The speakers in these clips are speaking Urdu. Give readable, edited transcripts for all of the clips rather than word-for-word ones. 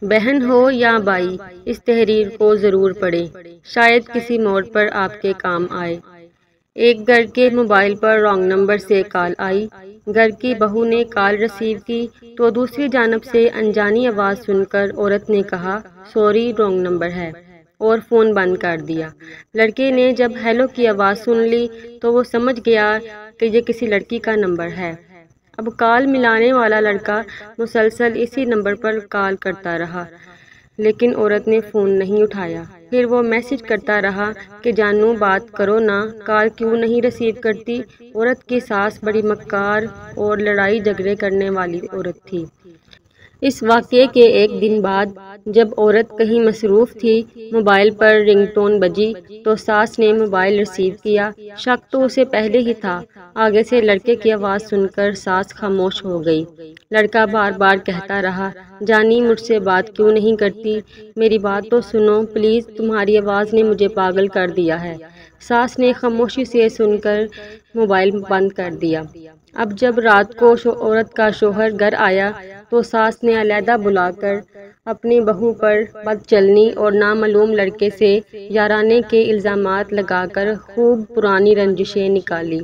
بہن ہو یا بھائی، اس تحریر کو ضرور پڑھیں، شاید کسی موڑ پر آپ کے کام آئے۔ ایک گھر کے موبائل پر رانگ نمبر سے کال آئی۔ گھر کی بہو نے کال ریسیو کی تو دوسری جانب سے انجانی آواز سن کر عورت نے کہا سوری رانگ نمبر ہے، اور فون بند کر دیا۔ لڑکے نے جب ہیلو کی آواز سن لی تو وہ سمجھ گیا کہ یہ کسی لڑکی کا نمبر ہے۔ اب کال ملانے والا لڑکا مسلسل اسی نمبر پر کال کرتا رہا، لیکن عورت نے فون نہیں اٹھایا۔ پھر وہ میسج کرتا رہا کہ جانو بات کرو نا، کال کیوں نہیں ریسیو کرتی۔ عورت کی ساس بڑی مکار اور لڑائی جھگڑے کرنے والی عورت تھی۔ اس واقعے کے ایک دن بعد جب عورت کہیں مصروف تھی، موبائل پر رنگ ٹون بجی تو ساس نے موبائل ریسیو کیا۔ شک تو اسے پہلے ہی تھا۔ آگے سے لڑکے کی آواز سن کر ساس خاموش ہو گئی۔ لڑکا بار بار کہتا رہا جانی مجھ سے بات کیوں نہیں کرتی، میری بات تو سنو پلیز، تمہاری آواز نے مجھے پاگل کر دیا ہے۔ ساس نے خاموشی سے سن کر موبائل بند کر دیا۔ اب جب رات کو عورت کا شوہر گھر آیا تو ساس نے علیحدہ بلا کر اپنی بہو پر بد چلنی اور نامعلوم لڑکے سے یارانے کے الزامات لگا کر خوب پرانی رنجشیں نکالی۔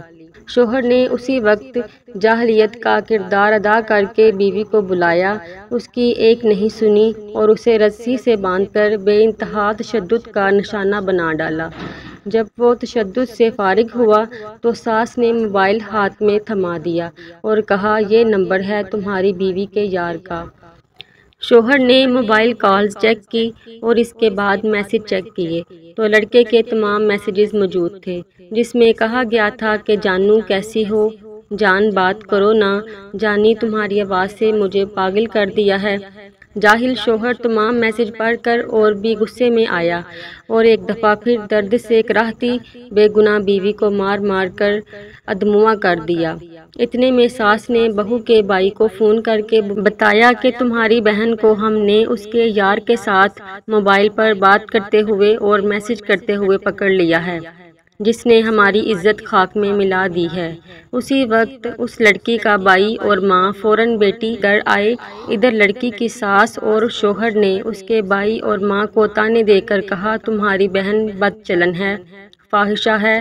شوہر نے اسی وقت جاہلیت کا کردار ادا کر کے بیوی کو بلایا، اس کی ایک نہیں سنی اور اسے رسی سے باندھ کر بے انتہا تشدد کا نشانہ بنا ڈالا۔ جب وہ تشدد سے فارغ ہوا تو ساس نے موبائل ہاتھ میں تھما دیا اور کہا یہ نمبر ہے تمہاری بیوی کے یار کا۔ شوہر نے موبائل کالز چیک کی اور اس کے بعد میسج چیک کیے تو لڑکے کے تمام میسیجز موجود تھے، جس میں کہا گیا تھا کہ جانو کیسی ہو، جان بات کرو نا، جانی تمہاری آواز سے مجھے پاگل کر دیا ہے۔ جاہل شوہر تمام میسج پڑھ کر اور بھی غصے میں آیا اور ایک دفعہ پھر درد سے کراہتی بے گناہ بیوی کو مار مار کر ادموا کر دیا۔ اتنے میں ساس نے بہو کے بھائی کو فون کر کے بتایا کہ تمہاری بہن کو ہم نے اس کے یار کے ساتھ موبائل پر بات کرتے ہوئے اور میسج کرتے ہوئے پکڑ لیا ہے، جس نے ہماری عزت خاک میں ملا دی ہے۔ اسی وقت اس لڑکی کا بھائی اور ماں فوراً بیٹی گھر آئے۔ ادھر لڑکی کی ساس اور شوہر نے اس کے بھائی اور ماں کو طعنے دے کر کہا تمہاری بہن بد چلن ہے، فاحشہ ہے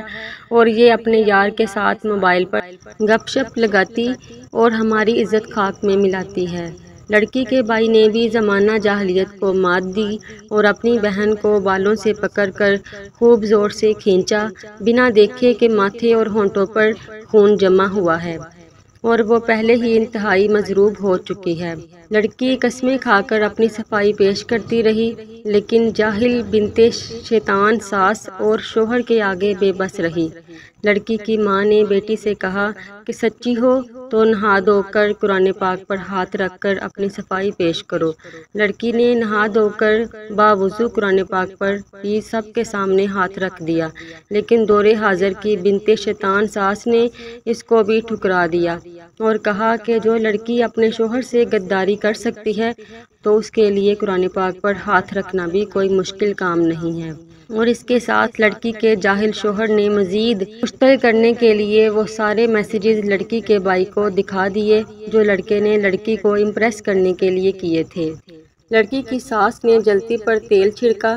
اور یہ اپنے یار کے ساتھ موبائل پر گپ شپ لگاتی اور ہماری عزت خاک میں ملاتی ہے۔ لڑکی کے بھائی نے بھی زمانہ جاہلیت کو مات دی اور اپنی بہن کو بالوں سے پکڑ کر خوب زور سے کھینچا، بنا دیکھے کہ ماتھے اور ہونٹوں پر خون جمع ہوا ہے اور وہ پہلے ہی انتہائی مضروب ہو چکی ہے۔ لڑکی قسمیں کھا کر اپنی صفائی پیش کرتی رہی، لیکن جاہل بنت شیطان ساس اور شوہر کے آگے بے بس رہی۔ لڑکی کی ماں نے بیٹی سے کہا کہ سچی ہو تو نہا دھو کر قرآن پاک پر ہاتھ رکھ کر اپنی صفائی پیش کرو۔ لڑکی نے نہا دھو کر باوضو قرآن پاک پر بھی سب کے سامنے ہاتھ رکھ دیا، لیکن دور حاضر کی بنت شیطان ساس نے اس کو بھی ٹھکرا دیا اور کہا کہ جو لڑکی اپنے شوہر سے غداری کر سکتی ہے تو اس کے لیے قرآن پاک پر ہاتھ رکھنا بھی کوئی مشکل کام نہیں ہے۔ اور اس کے ساتھ لڑکی کے جاہل شوہر نے مزید مشتعل کرنے کے لیے وہ سارے میسیجز لڑکی کے بھائی کو دکھا دیے جو لڑکے نے لڑکی کو امپریس کرنے کے لیے کیے تھے۔ لڑکی کی ساس نے جلتی پر تیل چھڑکا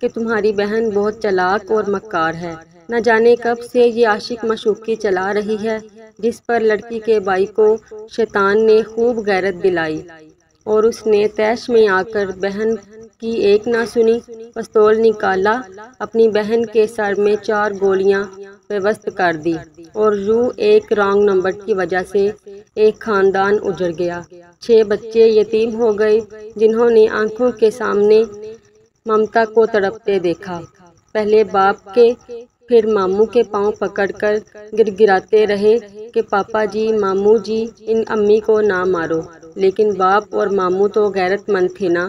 کہ تمہاری بہن بہت چالاک اور مکار ہے، نہ جانے کب سے یہ عاشق معشوقی چلا رہی ہے، جس پر لڑکی کے بھائی کو شیطان نے خوب غیرت دلائی اور اس نے طیش میں آ کر بہن کی ایک نہ سنی، پستول نکالا، اپنی بہن کے سر میں 4 گولیاں پیوست کر دی اور یوں ایک رانگ نمبر کی وجہ سے ایک خاندان اجڑ گیا۔ 6 بچے یتیم ہو گئے جنہوں نے آنکھوں کے سامنے ممتا کو تڑپتے دیکھا۔ پہلے باپ کے پھر ماموں کے پاؤں پکڑ کر گڑگڑاتے رہے کہ پاپا جی، ماموں جی، ان امی کو نہ مارو، لیکن باپ اور ماموں تو غیرت مند تھے نا،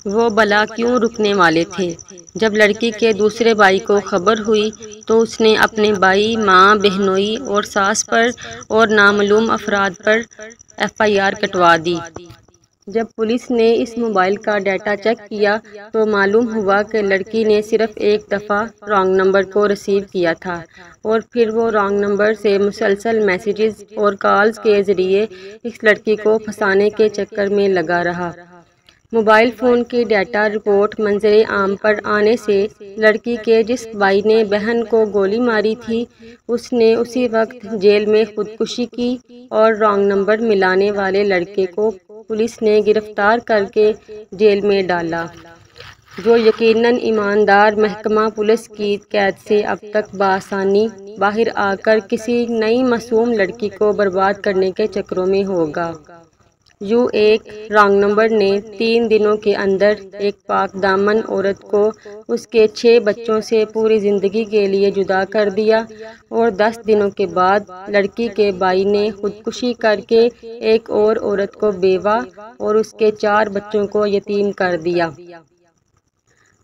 وہ بلا کیوں رکنے والے تھے۔ جب لڑکی کے دوسرے بھائی کو خبر ہوئی تو اس نے اپنے بھائی، ماں، بہنوئی اور ساس پر اور نامعلوم افراد پر FIR کٹوا دی۔ جب پولیس نے اس موبائل کا ڈیٹا چیک کیا تو معلوم ہوا کہ لڑکی نے صرف ایک دفعہ رانگ نمبر کو ریسیو کیا تھا اور پھر وہ رانگ نمبر سے مسلسل میسیجز اور کالز کے ذریعے اس لڑکی کو پھنسانے کے چکر میں لگا رہا۔ موبائل فون کی ڈیٹا رپورٹ منظر عام پر آنے سے لڑکی کے جس بھائی نے بہن کو گولی ماری تھی اس نے اسی وقت جیل میں خودکشی کی اور رانگ نمبر ملانے والے لڑکے کو پولیس نے گرفتار کر کے جیل میں ڈالا، جو یقیناً ایماندار محکمہ پولیس کی قید سے اب تک بآسانی باہر آ کر کسی نئی معصوم لڑکی کو برباد کرنے کے چکروں میں ہوگا۔ یوں ایک رانگ نمبر نے 3 دنوں کے اندر ایک پاک دامن عورت کو اس کے 6 بچوں سے پوری زندگی کے لیے جدا کر دیا، اور 10 دنوں کے بعد لڑکی کے بھائی نے خودکشی کر کے ایک اور عورت کو بیوہ اور اس کے 4 بچوں کو یتیم کر دیا۔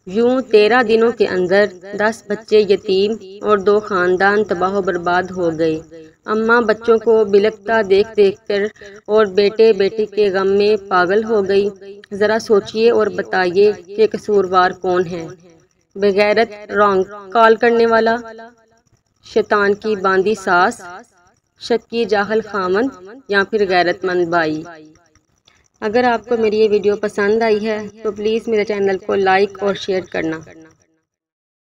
یوں 13 دنوں کے اندر 10 بچے یتیم اور 2 خاندان تباہ و برباد ہو گئے۔ اماں بچوں کو بلکتا دیکھ دیکھ کر اور بیٹے بیٹی کے غم میں پاگل ہو گئی۔ ذرا سوچئے اور بتائیے کہ قصوروار کون ہے؟ بغیرت رانگ کال کرنے والا، شیطان کی باندھی ساس، شکی جاہل خامند، یا پھر غیرت مند بھائی؟ اگر آپ کو میری یہ ویڈیو پسند آئی ہے تو پلیز میرے چینل کو لائک اور شیئر کرنا۔